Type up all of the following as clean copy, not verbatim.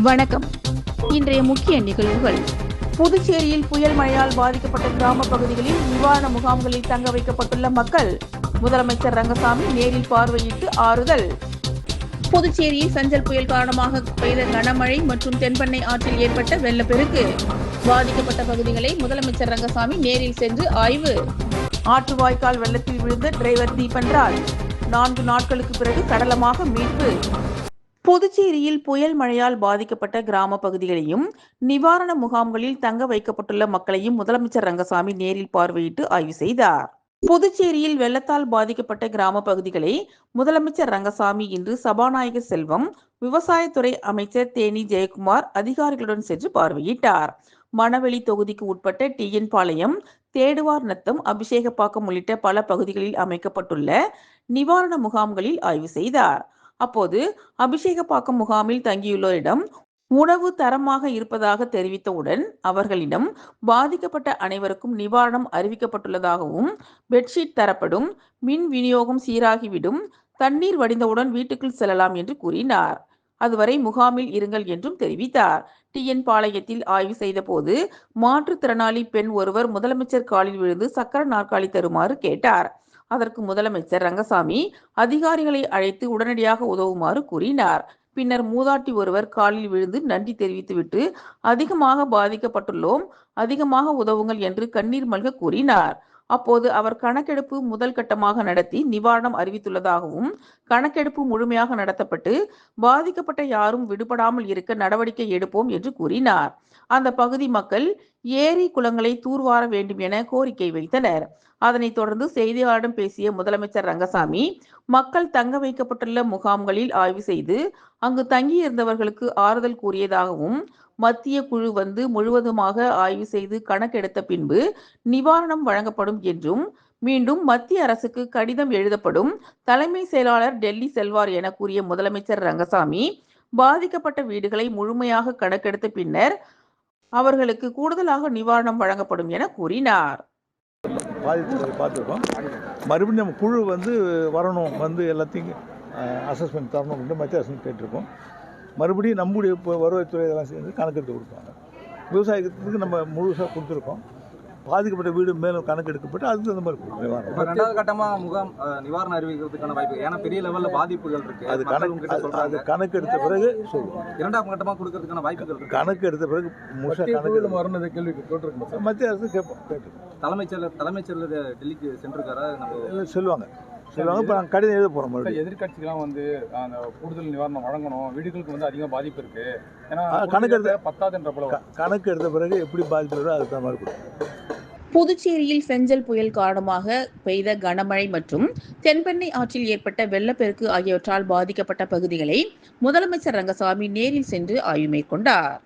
வணக்கம். இன்றைய முக்கிய நிகழ்வுகள். புதுச்சேரியில் புயல் மழையால் பாதிக்கப்பட்ட கிராம பகுதிகளில் நிவாரண முகாம்களில் தங்க வைக்கப்பட்டுள்ள மக்கள். முதலமைச்சர் ரங்கசாமி நேரில் பார்வையிட்டு ஆறுதல். புதுச்சேரியில் சஞ்சல் புயல் காரணமாக பெய்த கனமழை மற்றும் தென்பெண்ணை ஆற்றில் ஏற்பட்ட வெள்ளப்பெருக்கு. பாதிக்கப்பட்ட பகுதிகளை முதலமைச்சர் ரங்கசாமி நேரில் சென்று ஆய்வு. ஆற்று வாய்க்கால் வெள்ளத்தில் விழுந்த டிரைவர் தீபன்ராஜ் 4 நாட்களுக்கு பிறகு சடலமாக மீட்பு. புதுச்சேரியில் புயல் மழையால் பாதிக்கப்பட்ட கிராம பகுதிகளையும் நிவாரண முகாம்களில் தங்க வைக்கப்பட்டுள்ள மக்களையும் முதலமைச்சர் ரங்கசாமி நேரில் பார்வையிட்டு ஆய்வு செய்தார். புதுச்சேரியில் வெள்ளத்தால் பாதிக்கப்பட்ட கிராம பகுதிகளை முதலமைச்சர் ரங்கசாமி இன்று சபாநாயகர் செல்வம், விவசாயத்துறை அமைச்சர் தேனி ஜெயக்குமார் அதிகாரிகளுடன் சென்று பார்வையிட்டார். மணவெளி தொகுதிக்கு உட்பட்ட டிஎன் பாளையம், தேடுவார் நத்தம், அபிஷேகப்பாக்கம் உள்ளிட்ட பல பகுதிகளில் அமைக்கப்பட்டுள்ள நிவாரண முகாம்களில் ஆய்வு செய்தார். அப்போது அபிஷேகப்பாக்கம் முகாமில் தங்கியுள்ளோரிடம் உணவு தரமாக இருப்பதாக தெரிவித்தவுடன் அவர்களிடம் பாதிக்கப்பட்ட அனைவருக்கும் நிவாரணம் அறிவிக்கப்பட்டுள்ளதாகவும், பெட்ஷீட் தரப்படும், மின் விநியோகம் சீராகிவிடும், தண்ணீர் வடிந்தவுடன் வீட்டுக்குள் செல்லலாம் என்று கூறினார். அதுவரை முகாமில் இருங்கள் என்றும் தெரிவித்தார். டிஎன் பாளையத்தில் ஆய்வு செய்த போது மாற்றுத்திறனாளி பெண் ஒருவர் முதலமைச்சர் காலில் விழுந்து சக்கர நாற்காலி தருமாறு கேட்டார். அதற்கு முதலமைச்சர் ரங்கசாமி அதிகாரிகளை அழைத்து உடனடியாக உதவுமாறு கூறினார். பின்னர் மூதாட்டி ஒருவர் காலில் விழுந்து நன்றி தெரிவித்துவிட்டு அதிகமாக பாதிக்கப்பட்டுள்ளோம், அதிகமாக உதவுங்கள் என்று கண்ணீர் மல்க கூறினார். அப்போது அவர் கணக்கெடுப்பு முதல் கட்டமாக நடத்தி நிவாரணம் அறிவித்துள்ளதாகவும், கணக்கெடுப்பு முழுமையாக நடத்தப்பட்டு பாதிக்கப்பட்ட யாரும் விடுபடாமல் இருக்க நடவடிக்கை எடுப்போம் என்று கூறினார். அந்த பகுதி மக்கள் ஏரி குளங்களை தூர்வார வேண்டும் என கோரிக்கை வைத்தனர். அதனைத் தொடர்ந்து செய்தியாளரிடம் பேசிய முதலமைச்சர் ரங்கசாமி, மக்கள் தங்க வைக்கப்பட்டுள்ள முகாம்களில் ஆய்வு செய்து அங்கு தங்கியிருந்தவர்களுக்கு ஆறுதல் கூறியதாகவும், மத்திய குழு வந்து முழுவதுமாக ஆய்வு செய்து கணக்கெடுத்த பின்பு நிவாரணம் வழங்கப்படும் என்றும், மீண்டும் மத்திய அரசுக்கு கடிதம் எழுதப்படும், தலைமை செயலாளர் டெல்லி செல்வார் என கூறிய முதலமைச்சர் ரங்கசாமி, பாதிக்கப்பட்ட வீடுகளை முழுமையாக கணக்கெடுத்த பின்னர் அவர்களுக்கு கூடுதலாக நிவாரணம் வழங்கப்படும் என கூறினார். பார்த்துருக்கோம். மறுபடியும் நம்ம குழு வந்து வரணும், வந்து எல்லாத்தையும் அசஸ்மெண்ட் தரணும் அப்படின்னு மத்திய அரசு கேட்டிருக்கோம். மறுபடியும் நம்முடைய இப்போ வருவாய்த்துறை இதெல்லாம் சேர்ந்து கணக்கெடுத்து கொடுப்பாங்க. விவசாயத்துக்கு நம்ம முழுசாக கொடுத்துருக்கோம். பாதிக்கப்பட்ட வீடு மேலும் கணக்கெடுக்கப்பட்டு அதுக்கு அந்த மாதிரி நிவாரணம். ரெண்டாவது கட்டமாக முகாம் நிவாரணம் அறிவிக்கிறதுக்கான வாய்ப்பு, ஏன்னா பெரிய லெவலில் பாதிப்புகள் இருக்கு. அது கணக்கெடுத்த பிறகு சொல்லுவோம். இரண்டாம் கட்டமாக கொடுக்கறதுக்கான வாய்ப்புகள் இருக்கு. கணக்கெடுத்த பிறகு முழுசாக கணக்கு வரணும் கேள்வி கேட்டிருக்கோம். மத்திய அரசு கேட்போம். தலைமைச் செயலர் டெல்லிக்கு சென்றிருக்காரா? நம்ம சொல்லுவாங்க. இப்போ நாங்கள் கடிதம் எழுத போகிறோம். மறுபடியும் எதிர்கட்சிகள்லாம் வந்து அந்த கூடுதல் நிவாரணம் வழங்கணும், வீடுகளுக்கு வந்து அதிகம் பாதிப்பு இருக்கு, ஏன்னா கணக்கெடுத்த 10,000 போல கணக்கு எடுத்த பிறகு எப்படி பாதிப்பு வருதோ அதுக்கு மாதிரி கொடுக்கும். புதுச்சேரியில் செஞ்சல் புயல் காரணமாக பெய்த கனமழை மற்றும் தென்பெண்ணை ஆற்றில் ஏற்பட்ட வெள்ளப்பெருக்கு ஆகியவற்றால் பாதிக்கப்பட்ட பகுதிகளை முதலமைச்சர் ரங்கசாமி நேரில் சென்று ஆய்வு மேற்கொண்டார்.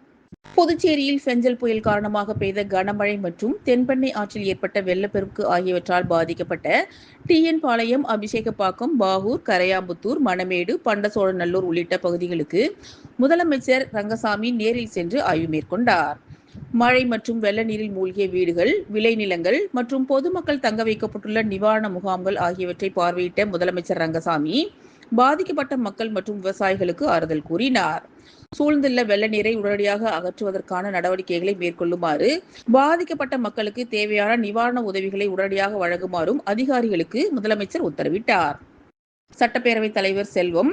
புதுச்சேரியில் செஞ்சல் புயல் காரணமாக பெய்த கனமழை மற்றும் தென்பெண்ணை ஆற்றில் ஏற்பட்ட வெள்ளப்பெருக்கு ஆகியவற்றால் பாதிக்கப்பட்ட டிஎன் பாளையம், அபிஷேகப்பாக்கம், பாகூர், கரையாம்புத்தூர், மணமேடு, பண்டசோழநல்லூர் உள்ளிட்ட பகுதிகளுக்கு முதலமைச்சர் ரங்கசாமி நேரில் சென்று ஆய்வு மேற்கொண்டார். மழை மற்றும் வெள்ள நீரில் மூழ்கிய வீடுகள், விளைநிலங்கள் மற்றும் பொதுமக்கள் தங்க வைக்கப்பட்டுள்ள நிவாரண முகாம்கள் ஆகியவற்றை பார்வையிட்ட முதலமைச்சர் ரங்கசாமி பாதிக்கப்பட்ட மக்கள் மற்றும் விவசாயிகளுக்கு ஆறுதல் கூறினார். சூழ்ந்துள்ள வெள்ள நீரை உடனடியாக அகற்றுவதற்கான நடவடிக்கைகளை மேற்கொள்ளுமாறு, பாதிக்கப்பட்ட மக்களுக்கு தேவையான நிவாரண உதவிகளை உடனடியாக வழங்குமாறும் அதிகாரிகளுக்கு முதலமைச்சர் உத்தரவிட்டார். சட்டப்பேரவைத் தலைவர் செல்வம்,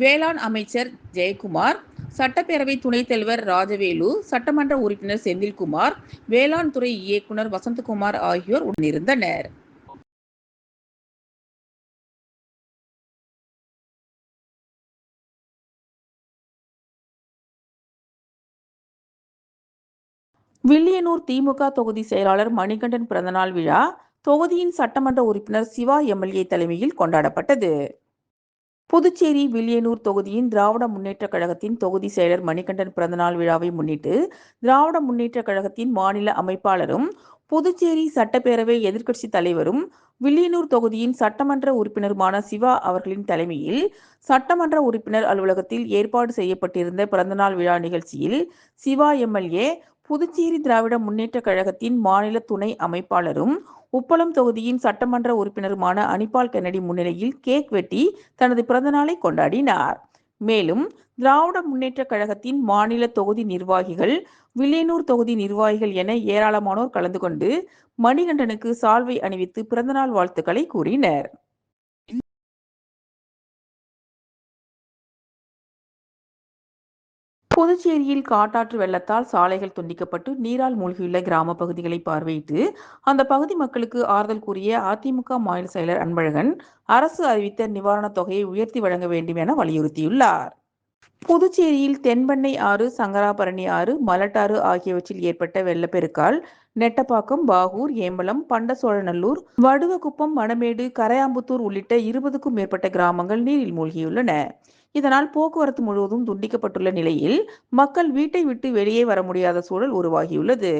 வேளாண் அமைச்சர் ஜெயக்குமார், சட்டப்பேரவை துணைத் தலைவர் ராஜவேலு, சட்டமன்ற உறுப்பினர் செந்தில்குமார், வேளாண் துறை இயக்குனர் வசந்தகுமார் ஆகியோர் உடனிருந்தனர். வில்லியனூர் திமுக தொகுதி செயலாளர் மணிகண்டன் பிறந்தநாள் விழா தொகுதியின் சட்டமன்ற உறுப்பினர் சிவா எம்எல்ஏ தலைமையில் கொண்டாடப்பட்டது. புதுச்சேரி வில்லியனூர் தொகுதியின் திராவிட முன்னேற்ற கழகத்தின் தொகுதி செயலர் மணிகண்டன் பிறந்தநாள் விழாவை முன்னிட்டு திராவிட முன்னேற்ற கழகத்தின் மாநில அமைப்பாளரும் புதுச்சேரி சட்டப்பேரவை எதிர்க்கட்சி தலைவரும் வில்லியனூர் தொகுதியின் சட்டமன்ற உறுப்பினருமான சிவா அவர்களின் தலைமையில் சட்டமன்ற உறுப்பினர் அலுவலகத்தில் ஏற்பாடு செய்யப்பட்டிருந்த பிறந்தநாள் விழா நிகழ்ச்சியில் சிவா எம்எல்ஏ, புதுச்சேரி திராவிட முன்னேற்ற கழகத்தின் மாநில துணை அமைப்பாளரும் உப்பளம் தொகுதியின் சட்டமன்ற உறுப்பினருமான அனிபால் கென்னடி முன்னிலையில் கேக் வெட்டி தனது பிறந்தநாளை கொண்டாடினார். மேலும் திராவிட முன்னேற்ற கழகத்தின் மாநில தொகுதி நிர்வாகிகள், வில்லியனூர் தொகுதி நிர்வாகிகள் என ஏராளமானோர் கலந்து கொண்டு மணிகண்டனுக்கு சால்வை அணிவித்து பிறந்தநாள் வாழ்த்துக்களை கூறினர். புதுச்சேரியில் காட்டாற்று வெள்ளத்தால் சாலைகள் துண்டிக்கப்பட்டு நீரால் மூழ்கியுள்ள கிராம பகுதிகளை பார்வையிட்டு அந்த பகுதி மக்களுக்கு ஆறுதல் கூறிய அதிமுக மாநில செயலர் அன்பழகன், அரசு அறிவித்த நிவாரணத் தொகையை உயர்த்தி வழங்க வேண்டும் என வலியுறுத்தியுள்ளார். புதுச்சேரியில் தென்பெண்ணை ஆறு, சங்கராபரணி ஆறு, மலட்டாறு ஆகியவற்றில் ஏற்பட்ட வெள்ளப்பெருக்கால் நெட்டப்பாக்கம், பாகூர், ஏம்பலம், பண்டசோழநல்லூர், வடுவகுப்பம், மணமேடு, கரையாம்புத்தூர் உள்ளிட்ட 20க்கும் மேற்பட்ட கிராமங்கள் நீரில் மூழ்கியுள்ளன. இதனால் போக்குவரத்து முழுவதும் துண்டிக்கப்பட்டுள்ள நிலையில் மக்கள் வீட்டை விட்டு வெளியே வர முடியாத சூழல் உருவாகியுள்ளது.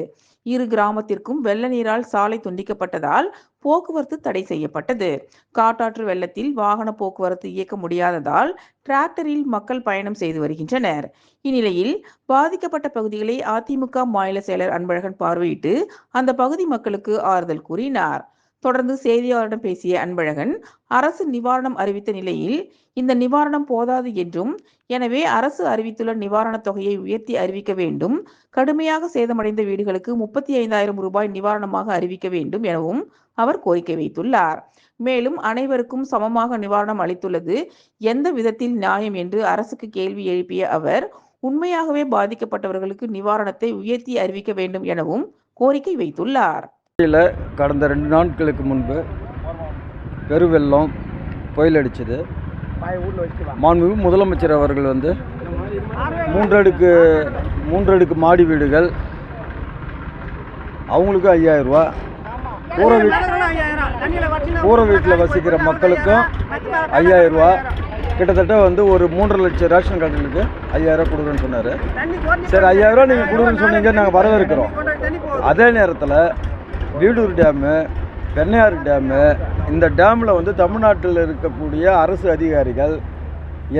இரு கிராமத்திற்கும் வெள்ள நீரால் சாலை துண்டிக்கப்பட்டதால் போக்குவரத்து தடை செய்யப்பட்டது. காட்டாற்று வெள்ளத்தில் வாகன போக்குவரத்து இயக்க முடியாததால் டிராக்டரில் மக்கள் பயணம் செய்து வருகின்றனர். இந்நிலையில் பாதிக்கப்பட்ட பகுதிகளை அதிமுக மாநில செயலர் அன்பழகன் பார்வையிட்டு அந்த பகுதி மக்களுக்கு ஆறுதல் கூறினார். தொடர்ந்து செய்தியாளரிடம் பேசிய அன்பழகன், அரசு நிவாரணம் அறிவித்த நிலையில் இந்த நிவாரணம் போதாது என்றும், எனவே அரசு அறிவித்துள்ள நிவாரணத் தொகையை உயர்த்தி அறிவிக்க வேண்டும், கடுமையாக சேதமடைந்த வீடுகளுக்கு 35,000 ரூபாய் நிவாரணமாக அறிவிக்க வேண்டும் எனவும் அவர் கோரிக்கை வைத்துள்ளார். மேலும் அனைவருக்கும் சமமாக நிவாரணம் அளித்துள்ளது எந்த விதத்தில் நியாயம் என்று அரசுக்கு கேள்வி எழுப்பிய அவர், உண்மையாகவே பாதிக்கப்பட்டவர்களுக்கு நிவாரணத்தை உயர்த்தி அறிவிக்க வேண்டும் எனவும் கோரிக்கை வைத்துள்ளார். கடந்த 2 நாட்களுக்கு முன்பு பெருவெள்ளம் புயல் அடிச்சது. மாண்புமிகு முதலமைச்சர் அவர்கள் வந்து 3 அடுக்கு மாடி வீடுகள் அவங்களுக்கு 5,000 ரூபா, கூரை வீட்டில் வசிக்கிற மக்களுக்கும் 5,000 ரூபா, கிட்டத்தட்ட வந்து ஒரு 3.5 லட்சம் ரேஷன் கார்டுகளுக்கு 5,000 ரூபா கொடுக்குறேன்னு சொன்னார். சரி, 5,000 ரூபா நீங்கள் கொடுக்குறேன்னு சொன்னீங்க, நாங்கள் வரவேற்கிறோம். அதே நேரத்தில் வீடூர் டேமு, பெண்ணையாறு டேமு, இந்த டேமில் வந்து தமிழ்நாட்டில் இருக்கக்கூடிய அரசு அதிகாரிகள்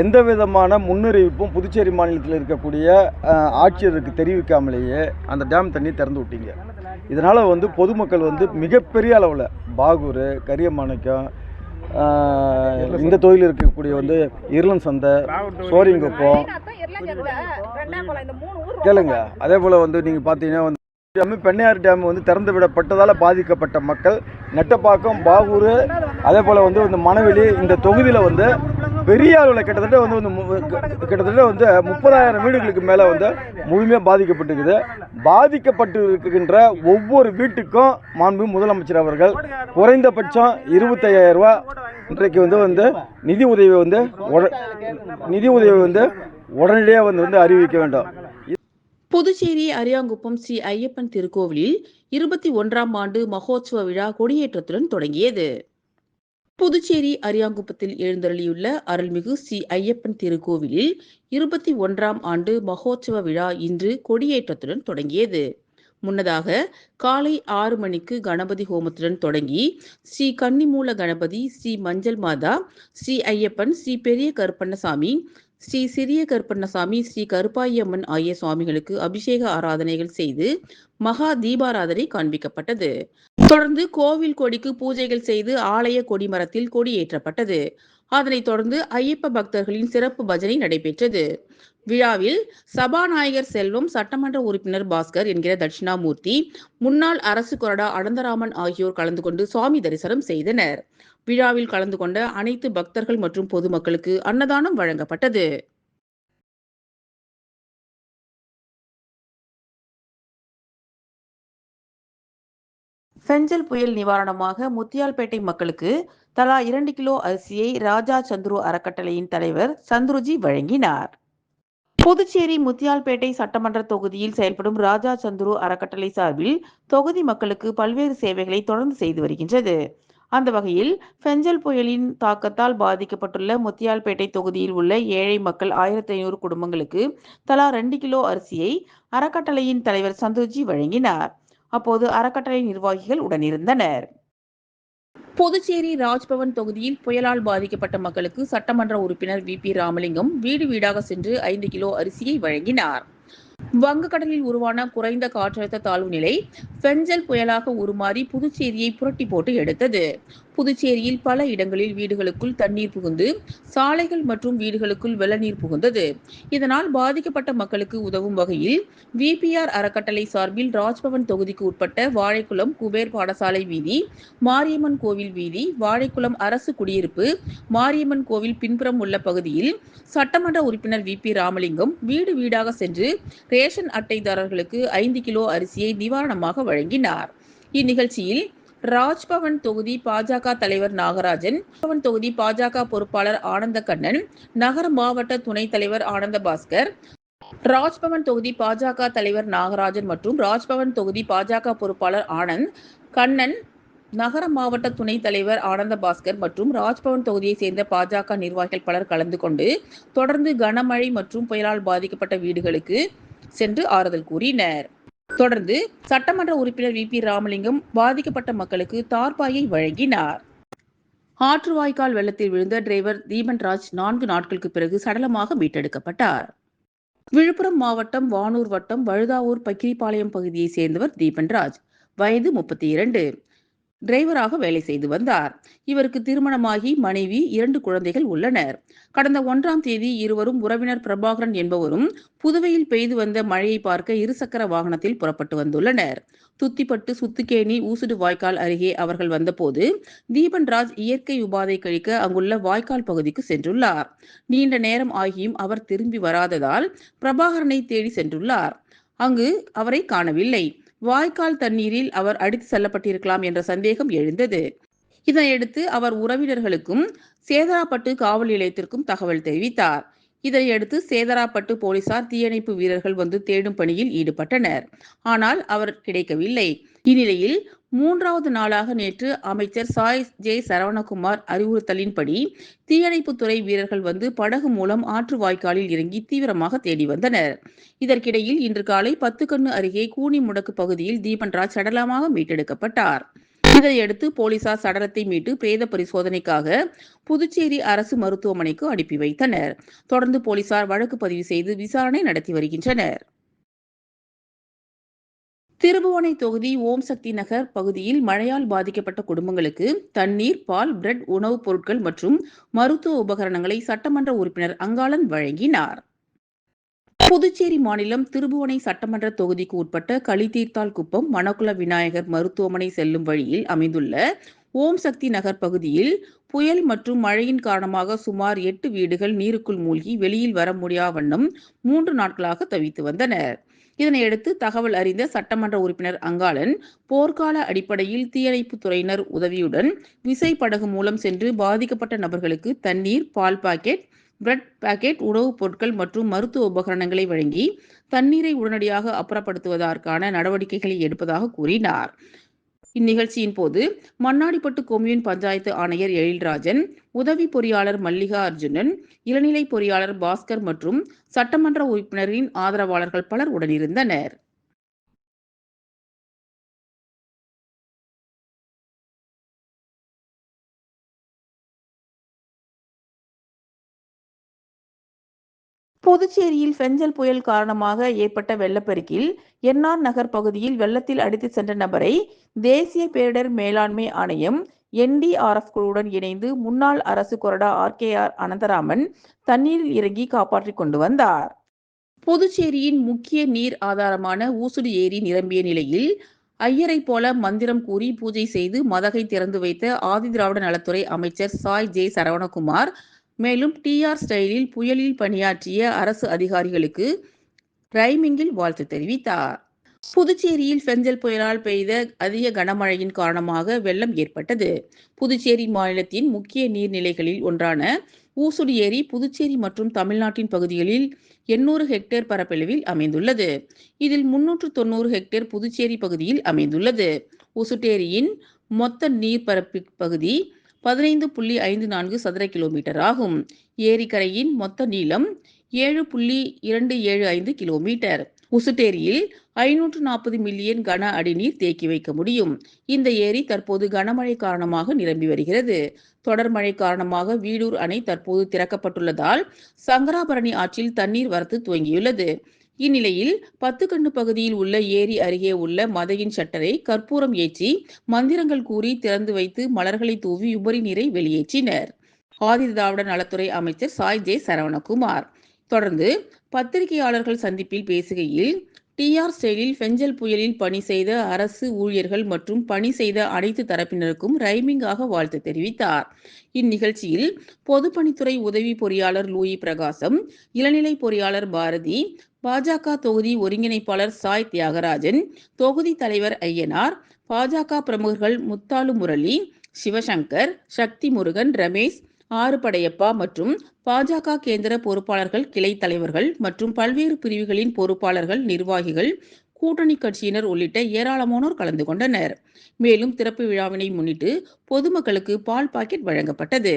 எந்த விதமான முன்னறிவிப்பும் புதுச்சேரி மாநிலத்தில் இருக்கக்கூடிய ஆட்சியருக்கு தெரிவிக்காமலேயே அந்த டேம் தண்ணி திறந்து விட்டீங்க. இதனால் வந்து பொதுமக்கள் வந்து மிகப்பெரிய அளவில் பாகூர், கரியமாணிக்கம், இந்த தொழில் இருக்கக்கூடிய வந்து இருளன் சந்தை, சோரிங்குப்பம் கேளுங்க. அதே போல் வந்து நீங்கள் பார்த்தீங்கன்னா வந்து பெண்ணையாறு டேம் வந்து திறந்து விடப்பட்டதால் பாதிக்கப்பட்ட மக்கள் நெட்டப்பாக்கம், பாகூர், அதே போல் வந்து இந்த மணவெளி, இந்த தொகுதியில் வந்து பெரிய அளவில் கிட்டத்தட்ட வந்து 30,000 வீடுகளுக்கு மேலே வந்து முழுமையாக பாதிக்கப்பட்டிருக்குது. பாதிக்கப்பட்டு இருக்கின்ற ஒவ்வொரு வீட்டுக்கும் மாண்புமிகு முதலமைச்சர் அவர்கள் குறைந்தபட்சம் 25,000 ரூபா இன்றைக்கு வந்து நிதி உதவி வந்து உடனடியாக வந்து அறிவிக்க வேண்டும். புதுச்சேரி அரியாங்குப்பம் ஸ்ரீ ஐயப்பன் திருக்கோவிலில் 21ஆம் ஆண்டு மகோத்சவ விழா கொடியேற்றத்துடன் தொடங்கியது. புதுச்சேரி அரியாங்குப்பத்தில் எழுந்தருளியுள்ள அருள்மிகு ஸ்ரீ ஐயப்பன் திருக்கோவிலில் 21ஆம் ஆண்டு மகோத்சவ விழா இன்று கொடியேற்றத்துடன் தொடங்கியது. முன்னதாக காலை 6 மணிக்கு கணபதி ஹோமத்துடன் தொடங்கி ஸ்ரீ கன்னிமூல கணபதி, ஸ்ரீ மஞ்சள் மாதா, ஸ்ரீ ஐயப்பன், ஸ்ரீ பெரிய கருப்பண்ணசாமி, ஸ்ரீ சிறிய கருப்பண்ணசாமி, ஸ்ரீ கருப்பாயம்மன் ஆகிய சுவாமிகளுக்கு அபிஷேக ஆராதனைகள் செய்து மகா தீபாராதனை காண்பிக்கப்பட்டது. தொடர்ந்து கோவில் கொடிக்கு பூஜைகள் செய்து ஆலய கொடிமரத்தில் கொடியேற்றப்பட்டது. அதனைத் தொடர்ந்து ஐயப்ப பக்தர்களின் சிறப்பு பஜனை நடைபெற்றது. விழாவில் சபாநாயகர் செல்வம், சட்டமன்ற உறுப்பினர் பாஸ்கர் என்கிற தட்சிணாமூர்த்தி, முன்னாள் அரசு கொறடா அனந்தராமன் ஆகியோர் கலந்து கொண்டு சுவாமி தரிசனம் செய்தனர். விழாவில் கலந்து கொண்ட அனைத்து பக்தர்கள் மற்றும் பொதுமக்களுக்கு அன்னதானம் வழங்கப்பட்டது. பெஞ்சல் புயல் நிவாரணமாக முத்தியால்பேட்டை மக்களுக்கு தலா 2 கிலோ அரிசியை ராஜா சந்துரு அறக்கட்டளையின் தலைவர் சந்துருஜி வழங்கினார். புதுச்சேரி முத்தியால்பேட்டை சட்டமன்ற தொகுதியில் செயல்படும் ராஜா சந்துரு அறக்கட்டளை சார்பில் தொகுதி மக்களுக்கு பல்வேறு சேவைகளை தொடர்ந்து செய்து வருகின்றது. அந்த வகையில் பெஞ்சல் புயலின் தாக்கத்தால் பாதிக்கப்பட்டுள்ள முத்தியால்பேட்டை தொகுதியில் உள்ள ஏழை மக்கள் 1500 குடும்பங்களுக்கு தலா 2 கிலோ அரிசியை அறக்கட்டளையின் தலைவர் சந்துருஜி வழங்கினார். அப்போது அறக்கட்டளை நிர்வாகிகள் உடனிருந்தனர். புதுச்சேரி ராஜ்பவன் தொகுதியில் புயலால் பாதிக்கப்பட்ட மக்களுக்கு சட்டமன்ற உறுப்பினர் VP ராமலிங்கம் வீடு வீடாக சென்று 5 கிலோ அரிசியை வழங்கினார். வங்கக்கடலில் உருவான குறைந்த காற்றழுத்த தாழ்வு நிலை பெஞ்சல் புயலாக உருமாறி புதுச்சேரியை புரட்டி போட்டு எடுத்தது. புதுச்சேரியில் பல இடங்களில் வீடுகளுக்குள் தண்ணீர் புகுந்து சாலைகள் மற்றும் வீடுகளுக்குள் வெள்ளநீர் புகுந்தது. இதனால் பாதிக்கப்பட்ட மக்களுக்கு உதவும் வகையில் விபிஆர் அறக்கட்டளை சார்பில் ராஜ்பவன் தொகுதிக்கு உட்பட்ட வாழைக்குளம் குபேர் பாடசாலை வீதி, மாரியம்மன் கோவில் வீதி, வாழைக்குளம் அரசு குடியிருப்பு, மாரியம்மன் கோவில் பின்புறம் உள்ள பகுதியில் சட்டமன்ற உறுப்பினர் வி.பி. ராமலிங்கம் வீடு வீடாக சென்று ரேஷன் அட்டைதாரர்களுக்கு 5 கிலோ அரிசியை நிவாரணமாக வழங்கினார். இந்நிகழ்ச்சியில் ராஜ்பவன் தொகுதி பாஜக தலைவர் நாகராஜன், ராஜ்பவன் தொகுதி பாஜக பொறுப்பாளர் ஆனந்தகண்ணன், நகர மாவட்ட துணைத் தலைவர் ஆனந்தபாஸ்கர், ராஜ்பவன் தொகுதி பாஜக தலைவர் நாகராஜன் மற்றும் ராஜ்பவன் தொகுதி பாஜக பொறுப்பாளர் ஆனந்த் கண்ணன், நகர மாவட்ட துணைத் தலைவர் ஆனந்தபாஸ்கர் மற்றும் ராஜ்பவன் தொகுதியைச் சேர்ந்த பாஜக நிர்வாகிகள் பலர் கலந்து கொண்டு தொடர்ந்து கனமழை மற்றும் புயலால் பாதிக்கப்பட்ட வீடுகளுக்கு சென்று ஆறுதல் கூறினர். தொடர்ந்து சட்டமன்ற உறுப்பினர் வி.பி. ராமலிங்கம் பாதிக்கப்பட்ட மக்களுக்கு தார்பாயை வழங்கினார். ஆற்றுவாய்க்கால் வெள்ளத்தில் விழுந்த டிரைவர் தீபன்ராஜ் 4 நாட்களுக்கு பிறகு சடலமாக மீட்டெடுக்கப்பட்டார். விழுப்புரம் மாவட்டம் வானூர் வட்டம் வழுதாவூர் பக்கிரிப்பாளையம் பகுதியைச் சேர்ந்தவர் தீபன்ராஜ். வயது 32. டிரைவராக வேலை செய்து வந்தார். இவருக்கு திருமணமாகி மனைவி 2 குழந்தைகள் உள்ளனர். கடந்த 1ஆம் தேதி இருவரும் உறவினர் பிரபாகரன் என்பவரும் புதுவையில் பெய்து வந்த மழையை பார்க்க இருசக்கர வாகனத்தில் புறப்பட்டு வந்துள்ளனர். துத்திப்பட்டு சுத்துக்கேணி ஊசுடு வாய்க்கால் அருகே அவர்கள் வந்தபோது தீபன்ராஜ் இயற்கை உபாதை கழிக்க அங்குள்ள வாய்க்கால் பகுதிக்கு சென்றுள்ளார். நீண்ட நேரம் ஆகியும் அவர் திரும்பி வராததால் பிரபாகரனை தேடி சென்றுள்ளார். அங்கு அவரை காணவில்லை. வாய்க்கால் தண்ணீரில் அவர் அடித்து செல்லப்பட்டிருக்கலாம் என்ற சந்தேகம் எழுந்தது. இதனையடுத்து அவர் உறவினர்களுக்கும் சேதராப்பட்டு காவல் நிலையத்திற்கும் தகவல் தெரிவித்தார். இதனையடுத்து சேதராப்பட்டு போலீசார் தீயணைப்பு வீரர்கள் வந்து தேடும் பணியில் ஈடுபட்டனர். ஆனால் அவர் கிடைக்கவில்லை. இந்நிலையில் 3வது நாளாக நேற்று அமைச்சர் சாய் ஜே சரவணகுமார் அறிவுறுத்தலின்படி தீயணைப்புத்துறை வீரர்கள் வந்து படகு மூலம் ஆற்று வாய்க்காலில் இறங்கி தீவிரமாக தேடி வந்தனர். இதற்கிடையில் இன்று காலை 10 கண்ணு அருகே கூனிமுடக்கு பகுதியில் தீபன்ராஜ் சடலமாக மீட்டெடுக்கப்பட்டார். இதையடுத்து போலீசார் சடலத்தை மீட்டு பிரேத பரிசோதனைக்காக புதுச்சேரி அரசு மருத்துவமனைக்கு அனுப்பி வைத்தனர். தொடர்ந்து போலீசார் வழக்கு பதிவு செய்து விசாரணை நடத்தி வருகின்றனர். திருபுவனை தொகுதி ஓம் சக்தி நகர் பகுதியில் மழையால் பாதிக்கப்பட்ட குடும்பங்களுக்கு தண்ணீர், பால், பிரெட், உணவுப் பொருட்கள் மற்றும் மருத்துவ உபகரணங்களை சட்டமன்ற உறுப்பினர் அங்காளன் வழங்கினார். புதுச்சேரி மாநிலம் திருபுவனை சட்டமன்ற தொகுதிக்கு உட்பட்ட களித்தீர்த்தால் குப்பம் மணக்குள விநாயகர் மருத்துவமனை செல்லும் வழியில் அமைந்துள்ள ஓம் சக்தி நகர் பகுதியில் புயல் மற்றும் மழையின் காரணமாக சுமார் 8 வீடுகள் நீருக்குள் மூழ்கி வெளியில் வர முடியாத வண்ணம் 3 நாட்களாக தவித்து வந்தனர். இதனையடுத்து தகவல் அறிந்த சட்டமன்ற உறுப்பினர் அங்காளன் போர்க்கால அடிப்படையில் தீயணைப்பு துறையினர் உதவியுடன் விசைப்படகு மூலம் சென்று பாதிக்கப்பட்ட நபர்களுக்கு தண்ணீர், பால் பாக்கெட், பிரெட் பாக்கெட், உணவுப் பொருட்கள் மற்றும் மருத்துவ உபகரணங்களை வழங்கி தண்ணீரை உடனடியாக அப்புறப்படுத்துவதற்கான நடவடிக்கைகளை எடுப்பதாக கூறினார். இந்நிகழ்ச்சியின் போது மண்ணாடிப்பட்டு கொம்யூன் பஞ்சாயத்து ஆணையர் எழில்ராஜன், உதவி பொறியாளர் மல்லிகா அர்ஜுனன், இளநிலை பொறியாளர் பாஸ்கர் மற்றும் சட்டமன்ற உறுப்பினரின் ஆதரவாளர்கள் பலர் உடனிருந்தனர். புதுச்சேரியில் பெஞ்சல் புயல் காரணமாக ஏற்பட்ட வெள்ளப்பெருக்கில் என்ஆர் நகர் பகுதியில் வெள்ளத்தில் அடித்து சென்ற நபரை தேசிய பேரிடர் மேலாண்மை ஆணையம் NDRF குழுவுடன் இணைந்து முன்னாள் அரசு கொறடா RKR அனந்தராமன் தண்ணீரில் இறங்கி காப்பாற்றிக் கொண்டு வந்தார். புதுச்சேரியின் முக்கிய நீர் ஆதாரமான ஊசுடு ஏரி நிரம்பிய நிலையில் ஐயரை போல மந்திரம் கூறி பூஜை செய்து மதகை திறந்து வைத்த ஆதிதிராவிட நலத்துறை அமைச்சர் சாய் ஜே சரவணகுமார் மேலும் TR ஸ்டைலில் புயலில் பணியாற்றிய அரசு அதிகாரிகளுக்கு ரைமிங்கில் வாழ்த்து தெரிவித்தார். புதுச்சேரியில் பெஞ்சல் புயலால் பெய்த அதிக கனமழையின் காரணமாக வெள்ளம் ஏற்பட்டது. புதுச்சேரி மாநிலத்தின் முக்கிய நீர்நிலைகளில் ஒன்றான ஊசுடு ஏரி புதுச்சேரி மற்றும் தமிழ்நாட்டின் பகுதிகளில் 800 ஹெக்டேர் பரப்பளவில் அமைந்துள்ளது. இதில் 390 ஹெக்டேர் புதுச்சேரி பகுதியில் அமைந்துள்ளது. ஊசுட்டேரியின் மொத்த நீர்பரப்பு பகுதி 15.54 சதுர கிலோமீட்டர் ஆகும். ஏரிக்கரையின் மொத்த நீளம் 7.275 கிலோமீட்டர். ஊசுட்டேரியில் 540 மில்லியன் கன அடி நீர் தேக்கி வைக்க முடியும். இந்த ஏரி தற்போது கனமழை காரணமாக நிரம்பி வருகிறது. தொடர் மழை காரணமாக வீடூர் அணை தற்போது திறக்கப்பட்டுள்ளதால் சங்கராபரணி ஆற்றில் தண்ணீர் வரத்து துவங்கியுள்ளது. இந்நிலையில் பத்துக்கண்ணு பகுதியில் உள்ள ஏரி அருகே உள்ள மதையின் ஷட்டரை கற்பூரம் ஏற்றி மந்திரங்கள் கூறி திறந்து வைத்து மலர்களை தூவி உபரி நீரை வெளியேற்றினர். ஆதி திராவிட நலத்துறை அமைச்சர் சாய் ஜே சரவணகுமார் தொடர்ந்து பத்திரிகையாளர்கள் சந்திப்பில் பேசுகையில், டிஆர் ஸ்டைலில் பெஞ்சல் புயலில் பணி செய்த அரசு ஊழியர்கள் மற்றும் பணி செய்த அனைத்து தரப்பினருக்கும் ரைமிங்காக வாழ்த்து தெரிவித்தார். இந்நிகழ்ச்சியில் பொதுப்பணித்துறை உதவி பொறியாளர் லூயி பிரகாசம், இளநிலை பொறியாளர் பாரதி, பாஜக தொகுதி ஒருங்கிணைப்பாளர் சாய் தியாகராஜன், தொகுதி தலைவர் ஐயனார், பாஜக பிரமுகர்கள் முத்தாலு முரளி, சிவசங்கர், சக்தி முருகன், ரமேஷ், ஆறுபடையப்பா மற்றும் பாஜக கேந்திர பொறுப்பாளர்கள், கிளை தலைவர்கள் மற்றும் பல்வேறு பிரிவுகளின் பொறுப்பாளர்கள், நிர்வாகிகள், கூட்டணி கட்சியினர் உள்ளிட்ட ஏராளமானோர் கலந்து கொண்டனர். மேலும் திறப்பு விழாவினை முன்னிட்டு பொதுமக்களுக்கு பால் பாக்கெட் வழங்கப்பட்டது.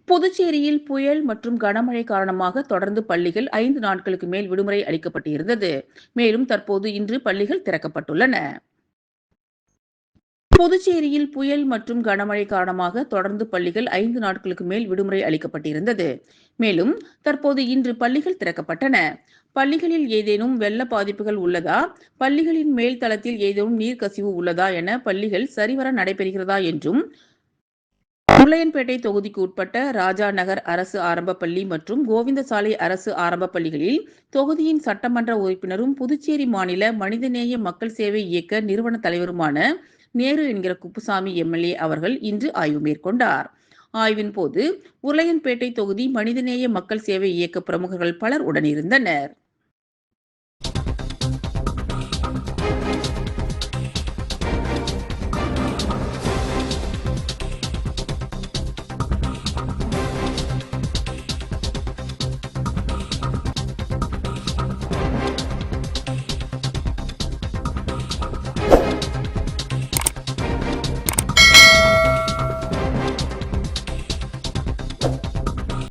புதுச்சேரியில் புயல் மற்றும் கனமழை காரணமாக தொடர்ந்து பள்ளிகள் 5 நாட்களுக்கு மேல் விடுமுறை அளிக்கப்பட்டு இருந்தது. மேலும் தற்போது இன்று பள்ளிகள் திறக்கப்பட்டுள்ளன. புதுச்சேரியில் புயல் மற்றும் கனமழை காரணமாக தொடர்ந்து பள்ளிகள் 5 நாட்களுக்கு மேல் விடுமுறை அளிக்கப்பட்டிருந்தது. மேலும் தற்போது இன்று பள்ளிகள் திறக்கப்பட்டன. பள்ளிகளில் ஏதேனும் வெள்ள பாதிப்புகள் உள்ளதா, பள்ளிகளின் மேல் தளத்தில் ஏதேனும் நீர்க்கசிவு உள்ளதா என பள்ளிகள் சரிவர நடைபெறுகிறதா என்றும், உருளையன்பேட்டை தொகுதிக்கு உட்பட்ட ராஜா நகர் அரசு ஆரம்ப பள்ளி மற்றும் கோவிந்தசாலை அரசு ஆரம்ப பள்ளிகளில் தொகுதியின் சட்டமன்ற உறுப்பினரும் புதுச்சேரி மாநில மனிதநேய மக்கள் சேவை இயக்க நிறுவன தலைவருமான நேரு என்கிற குப்புசாமி எம்எல்ஏ அவர்கள் இன்று ஆய்வு மேற்கொண்டார். ஆய்வின் போது உருளையன்பேட்டை தொகுதி மனிதநேய மக்கள் சேவை இயக்க பிரமுகர்கள் பலர் உடனிருந்தனர்.